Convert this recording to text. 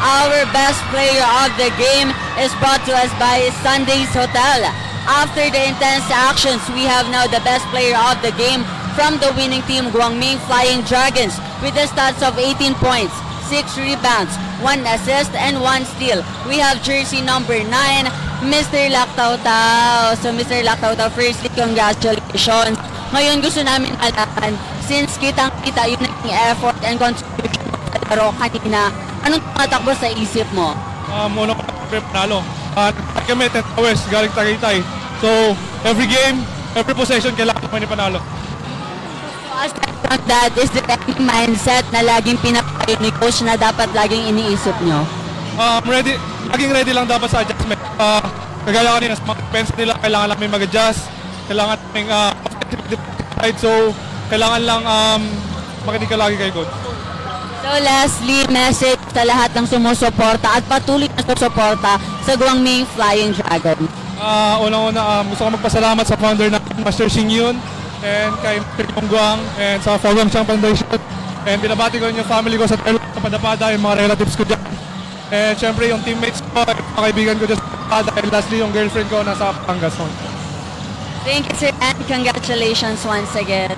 Our best player of the game is brought to us by Sunday's Hotel. After the intense actions, we have now the best player of the game from the winning team, Guangming Flying Dragons, with the stats of 18 points, 6 rebounds, 1 assist, and 1 steal. We have jersey number 9, Mr. Laktautau. So Mr. Laktautau, firstly, congratulations. Ngayon gusto namin alaman, since kitang-kita yung naging effort and contribution mo sa laro kanina, anong tumatakbo sa isip mo? Unang panalo. Kami 10 hours galing Tagaytay. So, every game, every possession, kailangan naman panalo. So aside from that, is there any mindset na laging pinapayo ni coach na dapat laging iniisip nyo? Ready, laging ready lang dapat sa adjustment. Kagaya kanina, sa mga defense nila, kailangan lang may mag-adjust. Kailangan may side. So, kailangan lang makinig ka lagi kay coach. So lastly, message sa lahat ng sumusuporta at patuloy na sumusuporta sa Guangming Flying Dragon. Unang-una, gusto ko magpasalamat sa founder na Master Xing Yun and kay Mr. Yong Guang and sa Fogong Chang Foundation. And binabati ko yung family ko sa Kapadapata, yung mga relatives ko dyan. And syempre yung teammates ko, yung mga kaibigan ko dyan sa Kapadapata. And lastly, yung girlfriend ko nasa Pangas. Thank you, sir, and congratulations once again.